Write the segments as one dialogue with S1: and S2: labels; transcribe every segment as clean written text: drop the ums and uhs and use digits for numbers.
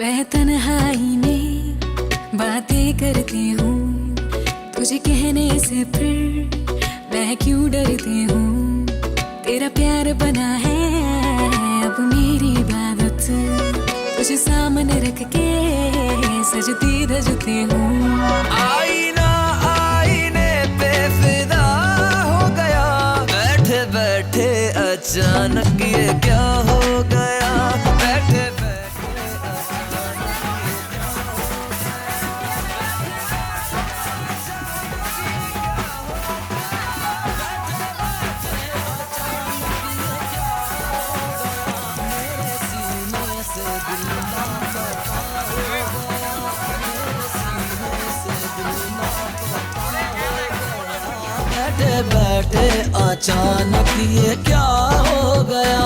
S1: मैं तन्हाई में बातें करती हूँ, तुझे कहने से फिर मैं क्यों डरती हूँ। तेरा प्यार बना है अब मेरी इबादत, तुझे सामने रख के सजती धजती हूँ।
S2: आईना आईने पे फिदा हो गया, बैठे बैठे अचानक ये क्या हो गया। बैठे बैठे बैठे अचानक ये क्या हो गया।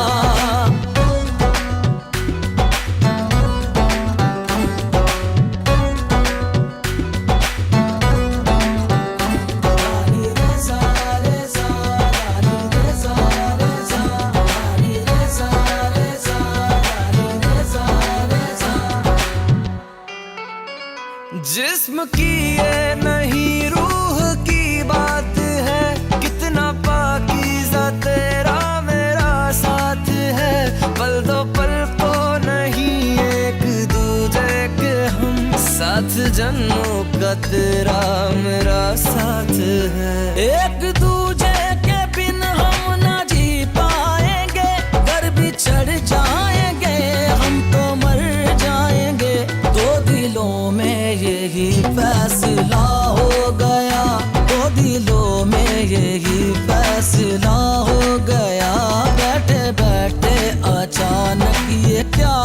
S2: जिस्म की ये नहीं रूह की बात है, कितना पाकीज़ा तेरा मेरा साथ है। पल दो पल को नहीं एक दूजे के हम, साथ जन्मों का तेरा मेरा साथ है। एक दूजे के बिन हम ना जी पाएंगे, घर भी चढ़ जाएंगे हम तो मर जाएंगे। दो दिलों में यही फैसला हो गया, दो दिलों में यही फैसला हो गया। बैठे बैठे अचानक ये क्या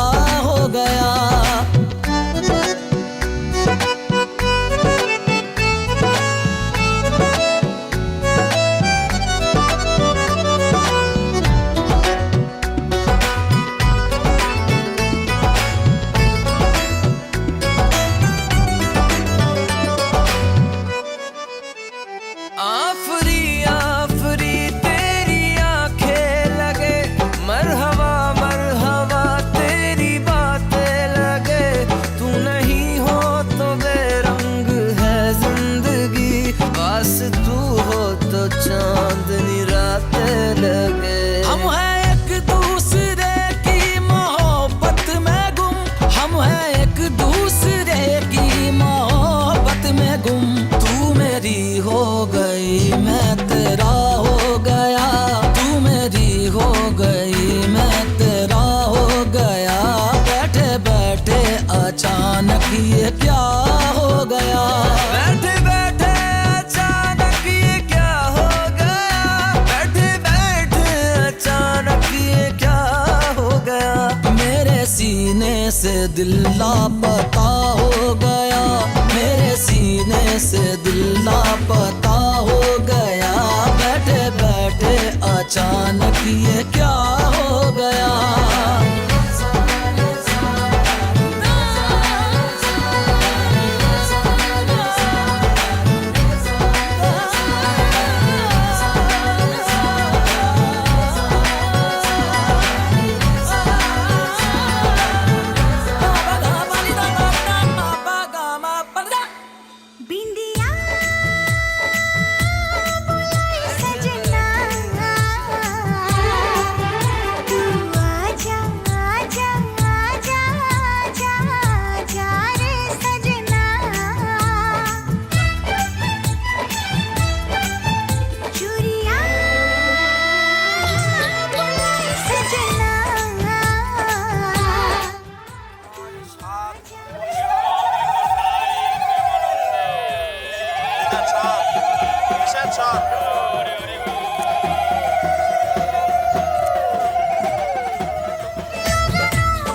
S2: हो गया। आफरी आफरी तेरी आंखें लगे, मरहबा मरहबा तेरी बातें लगे। तू नहीं हो तो बेरंग है जिंदगी, पास तू हो तो चांदनी रातें लगे। हम हैं एक दूसरे की मोहब्बत में गुम, हम हैं एक दूसरे की मोहब्बत में गुम। तू मेरी हो गई मैं तेरा हो गया, तू मेरी हो गई मैं तेरा हो गया। बैठे बैठे अचानक ये क्या हो गया। बैठे बैठे अचानक ये क्या हो गया। बैठे बैठे अचानक ये क्या हो गया। मेरे सीने से दिल लापता हो गया, मेरे सीने से दिल लापता हो गया। बैठे बैठे अचानक ये क्या हो गया।
S3: बिंदिया सजना, तू आजा आजा आजा आजा आजा रे सजना। चूड़िया सजना,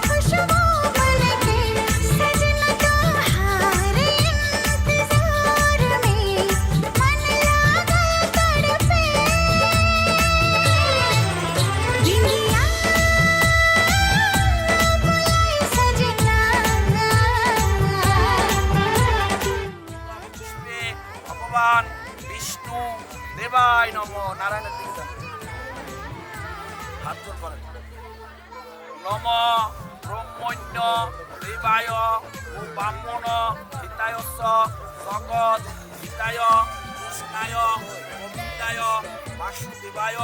S3: खुशबू बनके सजना तुम्हारे इंतजार में, मन लगा तड़पे। बिंदिया सजना,
S4: ভগবান বিষ্ণু দেবায় নম। নারায়ণের দিকে হাত জোর করেন। নম ব্রহ্মণ্য দেবায় ও ব্রাহ্মণ হিতায়স্য জগৎ হিতায় কৃষ্ণায় গোবিন্দায় বাসুদেবায়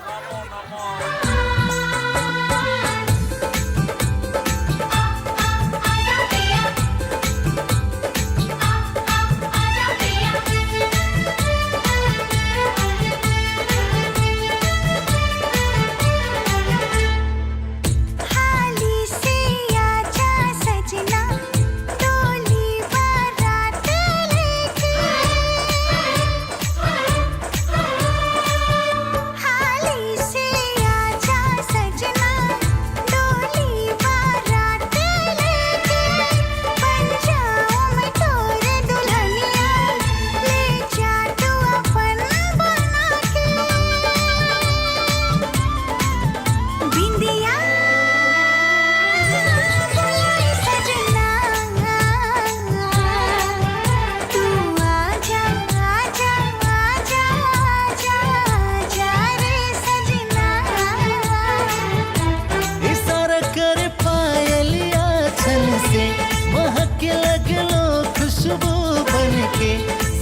S4: নমো নমঃ।
S3: हाली से आजा सजना डोली बारात लेके हाली से आजा सजना डोली बारात लेके बन जाऊं मैं तोरे दुल्हनिया ले जा तू अपन बना के बिंदिया बुलाए सजना तू आजा आजा आजा आजा आजा रे सजना
S5: इशारा कर पायलिया छन से महक लगलो खुशबू बनके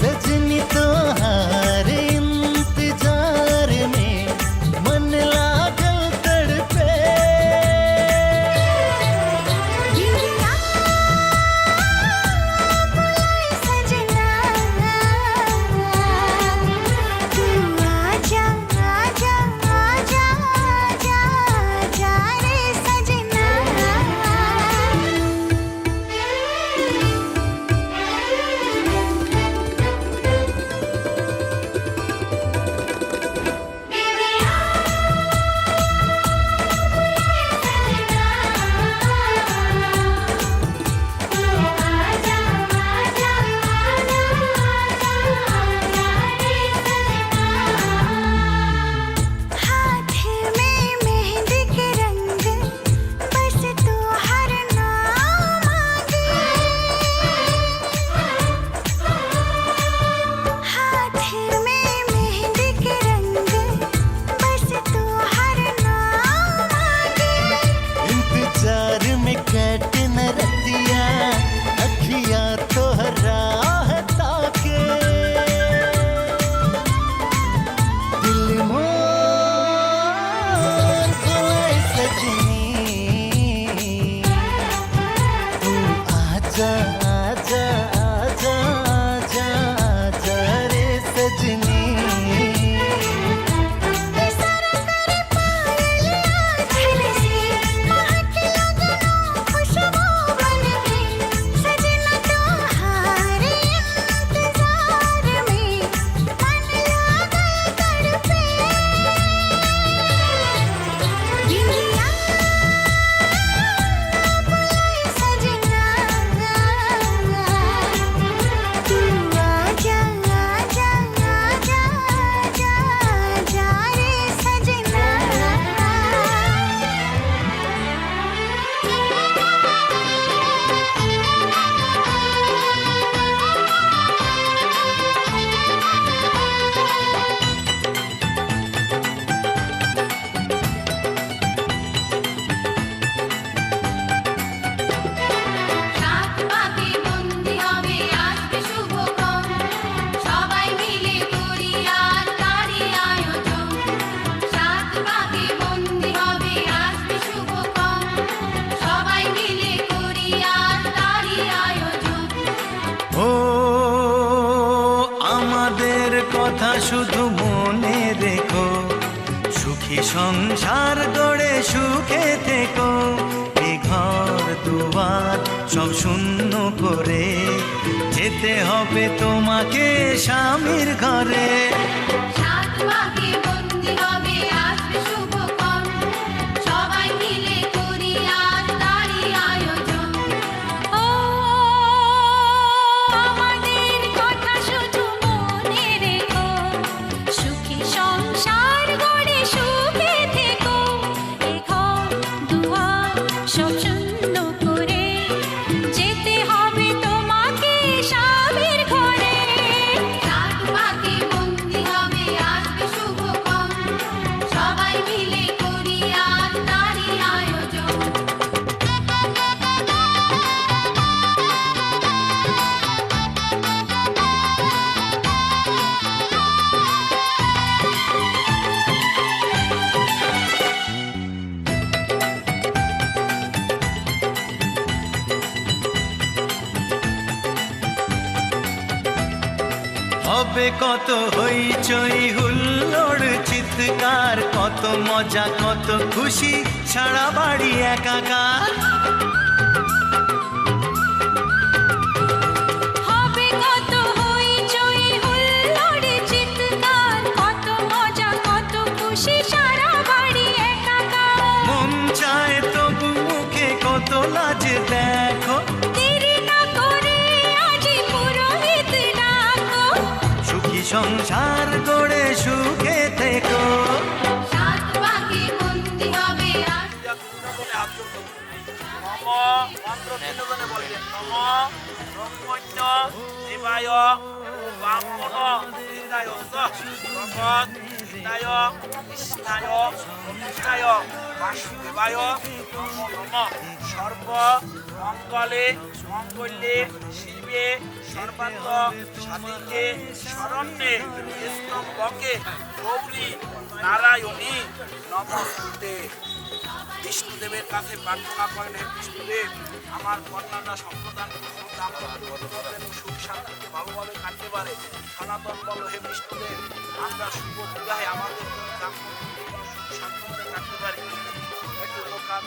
S5: सजनी तोहार इंतजार में मन लागल तड़पे
S3: बिंदिया बुलाए सजना तू आजा आजा आजा आजा आजा रे सजना हाथ में मेहंदी के रंग बस तू हर नाम मांगे हाथ में मेहंदी के रंग बस तू हर नाम मांगे
S5: इंतजार में कट न रतिया अखिया तोहरा ताके दिल मोर बुलाए सजनी तू आजा आजा आजा आजा आजा रे सजनी
S3: इशारा करे पायलिया छन से महक लगनो खुशबू बनके सजना तोहार इंतजार में मन लागल तड़पे बिंदिया बुलाए सजना तू आजा आजा आजा आजा आजा रे सजना
S6: সাত পাকে বন্দি হবে আসবে শুভক্ষণ সবাই মিলে করি আর তারই আয়োজন সাত পাকে বন্দি হবে আসবে শুভক্ষণ সবাই মিলে করি আর তারই আয়োজন
S2: ও আমাদের কথা শুধু মনে রেখো সুখী সংসার গড়ে সুখে থেকো এ ঘর দুয়ার সব শূন্য করে যেতে হবে তোমাকে স্বামীর ঘরে
S6: সাত পাকে বন্দি হবে আসবে শুভক্ষণ সবাই মিলে করি আর তারই আয়োজন
S1: ও আমাদের কথা শুধু মনে রেখো সুখী সংসার গড়ে সুখে থেকো এ ঘর দুয়ার সব শূন্য করে যেতে হবে তোমাকে স্বামীর ঘরে
S6: সাত পাকে বন্দি হবে আসবে শুভ
S5: হবে কত হইচই হুল্লোড় চিৎকার, কত মজা কত খুশি, সারা বাড়ি একাকার।
S1: হবে কত হইচই হুল্লোড় চিৎকার, কত মজা কত খুশি, সারা বাড়ি একাকার।
S5: মন চায় তবু মুখে কত লাজ দেখো,
S1: দেরি না করে আজই পুরোহিত ডাকো।
S5: সুখী সংসার গড়ে সুখে থেকো।
S6: সাত পাকে বন্দি হবে আজ
S4: নম মন্ত্র তিনজনে বলবেন। নম ব্রহ্মণ্য দেবায় ব্রাহ্মণ হিতায় জগৎ হিতায় কৃষ্ণায় গোবিন্দায় বাসুদেবায় নমো নমঃ। সর্ব মঙ্গলে মঙ্গলে শিবে সর্বাত্ম সাধিকে শরণ্যে স্তম্ভকে গৌরী নারায়ণী নমস্তুতে। বিষ্ণুদেবের কাছে প্রার্থনা করেন, হে বিষ্ণুদেব, আমার কন্যারা সম্প্রদান সুখ শান্তিতে ভালোভাবে কাটতে পারে। সনাতন বল, হে বিষ্ণুদেব, আমরা শুভ বিবাহে আমাদের সুখ শান্তিতে কাটতে পারি। একটু লোকাল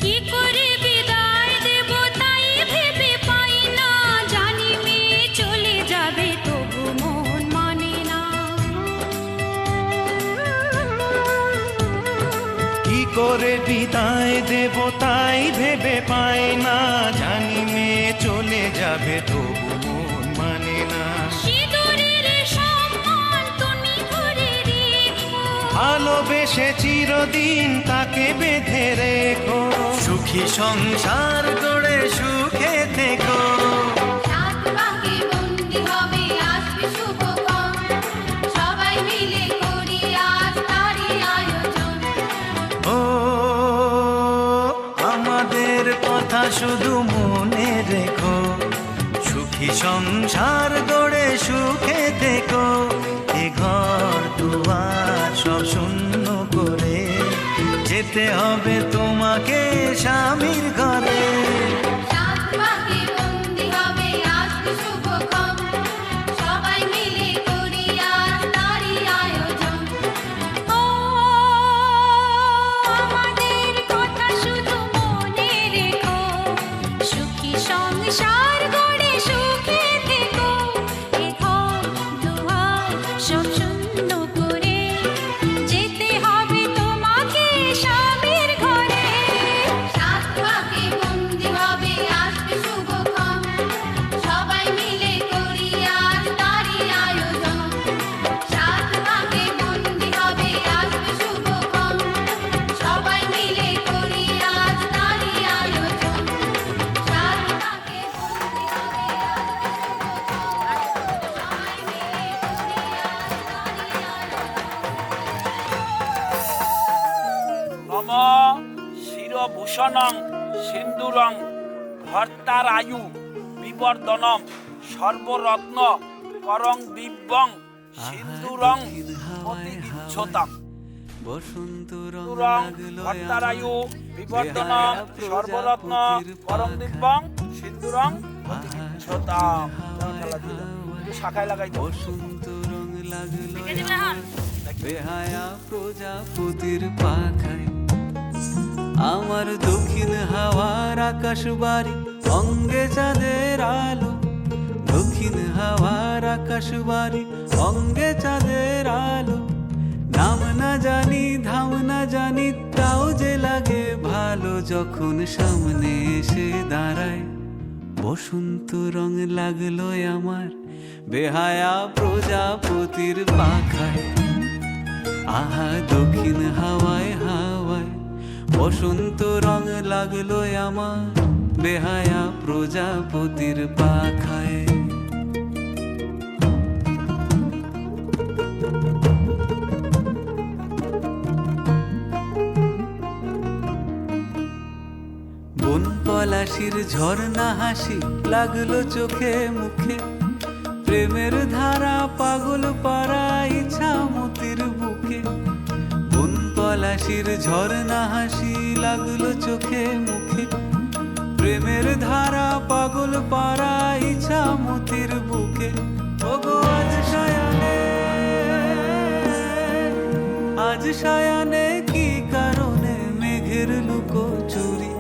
S1: কি করে বিদায় দেব তাই ভেবে পাই না, জানি মেয়ে চলে যাবে তবু মন মানে না।
S5: কি করে বিদায় দেব তাই ভেবে পায় না, জানি মেয়ে চলে যাবে তবু মন মানে না।
S1: সিঁদুরের সম্মান তুমি ধরে রেখো,
S5: ভালোবেসে চিরদিন তাকে বেঁধে রেখো, সুখী সংসার গড়ে সুখে থেকো।
S6: সাত পাকে বন্দি হবে আসবে শুভক্ষণ, সবাই মিলে করি আজ তারই আয়োজন।
S5: ও আমাদের কথা শুধু মনে রেখো, সুখী সংসার গড়ে সুখে থেকো। এ ঘর দুয়ার সব শূন্য করে যেতে হবে তোমাকে স্বামীর ঘরে।
S6: সাত পাকে বন্দি হবে আসবে শুভক্ষণ, সবাই মিলে করি আজ তারই আয়োজন।
S1: ও আমাদের কথা শুধু মনে রেখো, সুখী সংসার গড়ে সুখে থেকো। এ ঘর দুয়ার সব শূন্য করে যেতে হবে তোমাকে স্বামীর ঘরে।
S6: সাত পাকে বন্দি হবে আসবে শুভক্ষণ, সবাই মিলে করি আজ তারই আয়োজন। সাত পাকে বন্দি হবে আসবে শুভক্ষণ, সবাই মিলে করি আজ তারই আয়োজন। সাত পাকে বন্দি হবে আসবে শুভক্ষণ, সবাই মিলে করি আজ তারই আয়োজন।
S4: নম শিরভূষণং সিন্দুরং ভর্তারায়ু বিবর্ধনম সর্বরত্ন করং দিব্যং সিন্দুরং প্রতিবিচ্ছতাম। সিন্দুরং ভর্তারায়ু বিবর্ধনম সর্বরত্ন করং দিব্যং সিন্দুরং প্রতিবিচ্ছতাম। শাখায় লাগাই দাও।
S7: বসন্ত রং লাগলো আমার বেহায়া প্রজাপতির পাখায়, আমার দক্ষিণ হাওয়ার আকাশ বাড়ি অঙ্গে চাঁদের আলো। দক্ষিণ হাওয়ার আকাশ বাড়ি অঙ্গে চাঁদের আলো। নাম না জানি ধাম না জানি তাও যে লাগে ভালো, যখন সামনে এসে দাঁড়ায় বসন্ত রং লাগলো আমার বেহায়া প্রজাপতির পাখায়। আহা দক্ষিণ হাওয়ায় হাওয়ায় বসন্ত রং লাগলো আমার বেহায়া প্রজাপতির পাখায়। বন পলাশির ঝর্ণা হাসি লাগলো চোখে মুখে, প্রেমের ধারা পাগল পাড়া ইচ্ছা মতির বুকে। কোন পলাশির ঝর্ণা হাসি লাগলো চোখে মুখে, প্রেমের ধারা পাগল পাড়া ইচ্ছা মতির বুকে। ওগো আজ সায়ানে কি কারণে মেঘের লুকো চুরি,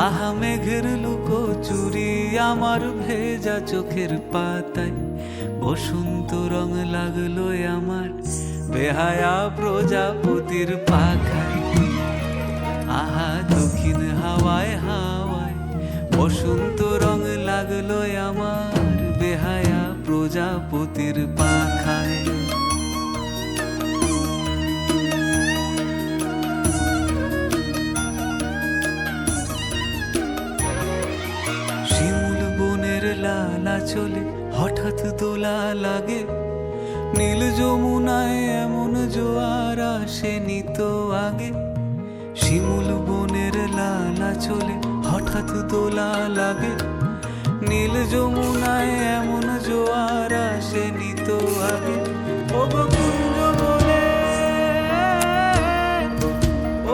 S7: আহা মেঘের লুকো চুরি আমার ভেজা চোখের পাতায়। বসন্ত রং লাগলো আমার বেহায়া প্রজাপতির পাখায়, আহা দক্ষিণ হাওয়ায় হাওয়ায়। বসন্ত রং লাগলো আমার বেহায়া প্রজাপতির পাখায়। শিমুল বনের লালা চলে হঠাৎ দোলা লাগে, নীল যমুনায় এমন জোয়ার আসেনি তো আগে। শিমুল বনের লালা চলে হঠাৎ দোলা লাগে, নীল যমুনায় এমন জোয়ার আসেনি তো আগে। ও কুঞ্জ বলে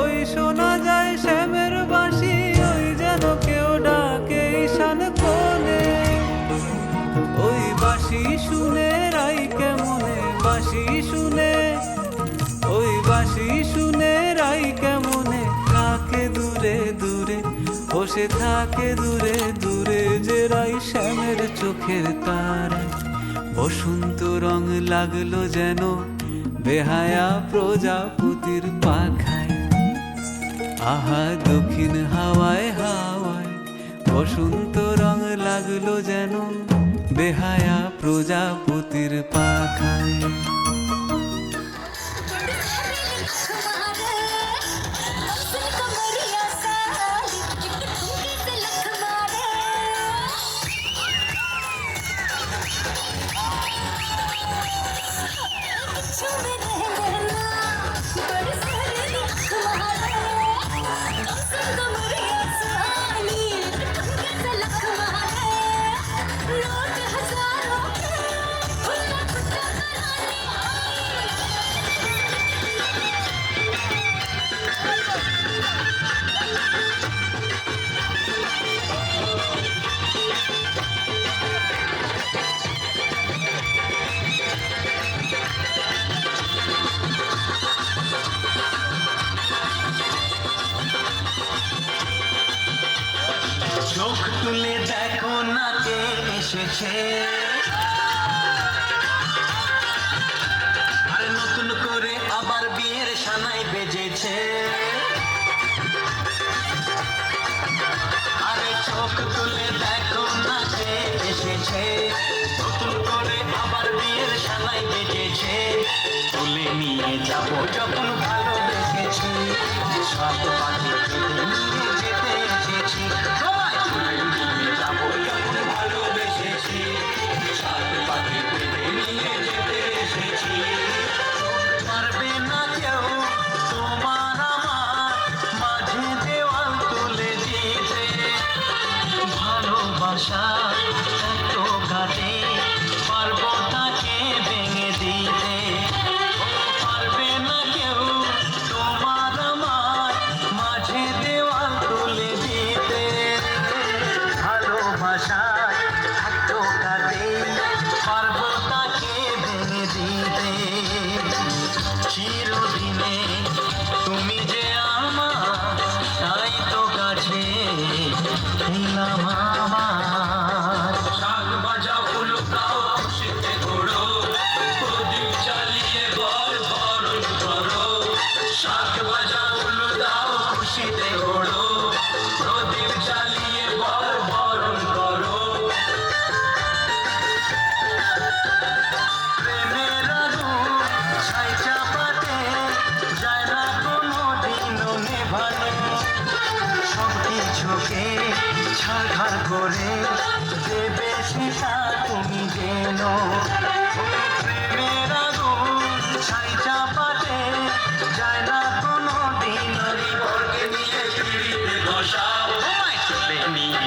S7: ওই শোনা যায় শ্যামের বাঁশি, ওই যেন কেউ ডাকে ঈশান কোণে। ওই বাঁশি শুনে রাই কেমনে, বাঁশি শুনে, ওই বাঁশি শুনে রাই কেমনে থাকে দূরে দূরে। বসে থাকে দূরে দূরে যে রাই শ্যামের চোখের তারায়। বসন্ত রং লাগলো যেন বেহায়া প্রজাপতির পাখায়, আহা দক্ষিণ হাওয়ায় হাওয়ায়। বসন্ত রং লাগলো যেন বেহায়া প্রজাপতির পাখায়।
S5: চোখ তুলে দেখো না কে এসেছে, আর নতুন করে আবার বিয়ের সানাই বেজেছে। আরে চোখ তুলে দেখো না কে এসেছে, নতুন করে আবার বিয়ের সানাই বেজেছে। তুলে নিয়ে যাবো যখন ভালোবেসেছি, সব পাখি তুলে নিয়ে যেতে এসেছি। পারবে না কেউ তোমার আমার মাঝে দেওয়াল তুলে দিতে, ভালোবাসা এত ঘাটে পারবো তাকে ভেঙে দিতে। পারবে না কেউ তোমার আমার মাঝে দেওয়াল তুলে দিতে, ভালোবাসা এত ঘাটে পারবো তাকে ভেঙে দিতে। চিরদিনে তুমি যে আমার, তাই তো কাছে এলাম আমার। শাক বাজা উলুকাও খুশিতে ঘোড়ো, প্রদীপ জ্বালিয়ে বর বরণ করো। শাক বাজা উলু দাও খুশিতে ঘোড়ো, প্রদীপ জ্বালিয়ে বর বরণ করো। প্রেমের আগুন ছাই চাপাতে যায় না কোনো দিনও নেভানো, সব কিছুকে ছাড়খাড় করে দেবে সেটা তুমি জেনো। প্রেমের আগুন ছাই চাপাতে যায় না কোনো দিনও, নিয়ে পিড়িতে বসাও, তুলে নিয়ে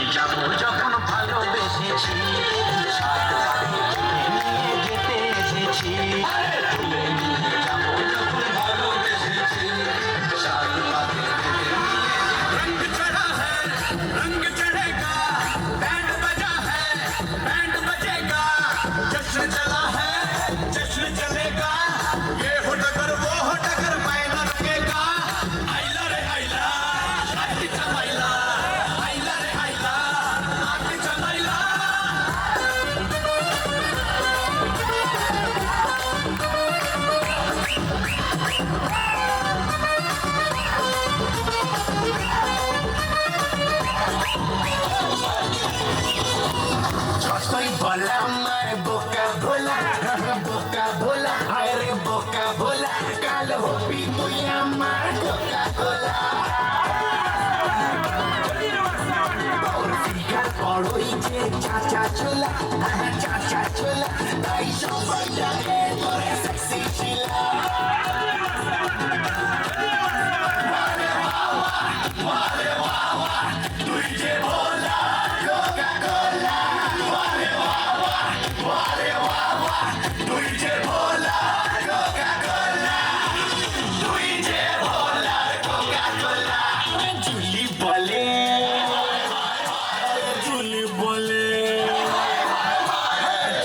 S5: আমার কোকা কোলা ওর ফিগার বড়ই যে চাচা চোলা চাচা চোলা তাই সবাই জানে তোরে সেক্সি ছিলা তুই যে ভোলা কোকা কোলা তুই যে ভোলা কোকা কোলা তুই যে ভোলা কোকা কোলা জুলি বলে জুলি বলে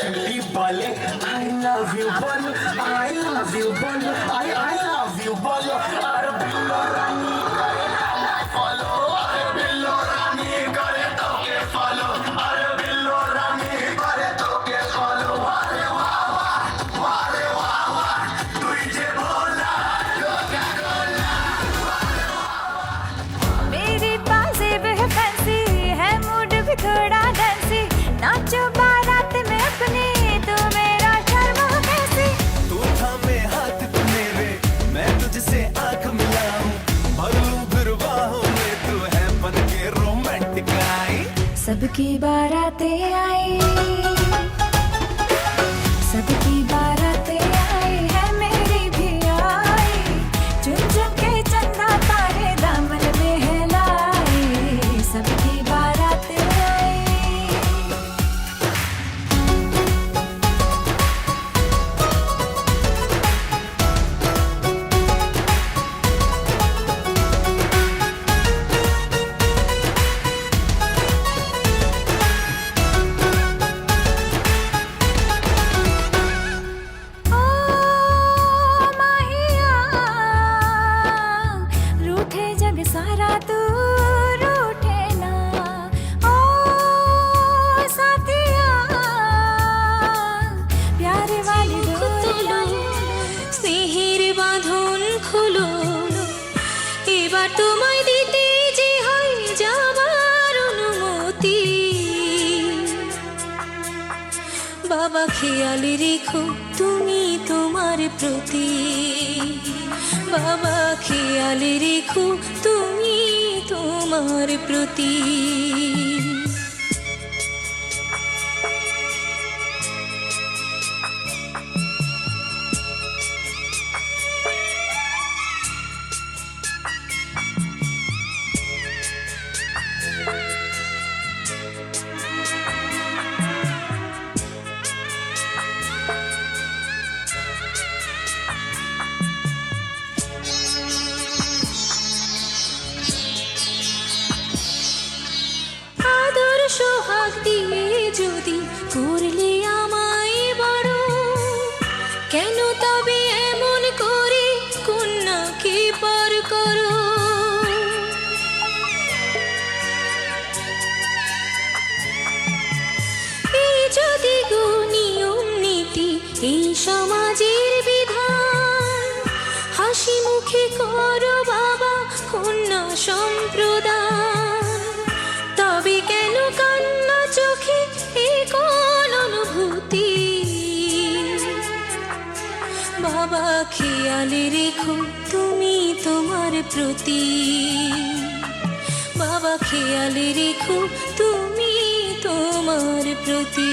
S5: জুলি বলে I love you বলো I love you বলো I love you বলো আর বিল্লো রানী করে আমায় follow আর বিল্লো রানী করে তোকে follow আর বিল্লো রানী করে তোকে follow আরে বাবা তুই যে ভোলা কোকা কোলা
S1: मेरे पास है फैंसी है मूड भी थोड़ा डांसी नाचो बारात में अपने तो मेरा शर्मा कैसी
S2: तू थामे हाथ तू मेरे मैं तुझसे आंख मिलाऊं भर लूं फिर बाहों में तू है बन के रोमांटिक आई
S1: सबकी बारातें आई सबकी बारातें आई है मेरी भी आई चुन चुन के चंदा तारे दामन में है लाई सबकी बारातें आई ओ माहिया रूठे जग सारा तू रूठे ना ओ साथिया प्यारे वाली डोरिया স্নেহের বাঁধন খুলো এবার তোমায় দিতে যে হয় যাবার অনুমতি বাবা খেয়াল রেখো তুমি তোমার প্রতি বাবা খেয়াল রেখো তুমি তোমার প্রতি আদর সোহাগ দিয়ে যদি করলে আমায় বড় কেন তবে এমন করে কন্যাকে পর করো এই যদি গো নিয়ম নীতি এই সমাজের বিধান হাসি মুখে করো বাবা কন্যা সম্প্রদান তবে কেন কান্না চোখে এই কোন অনুভূতি বাবা খেয়াল রেখো তুমি তোমার প্রতি বাবা খেয়াল রেখো তুমি তোমার প্রতি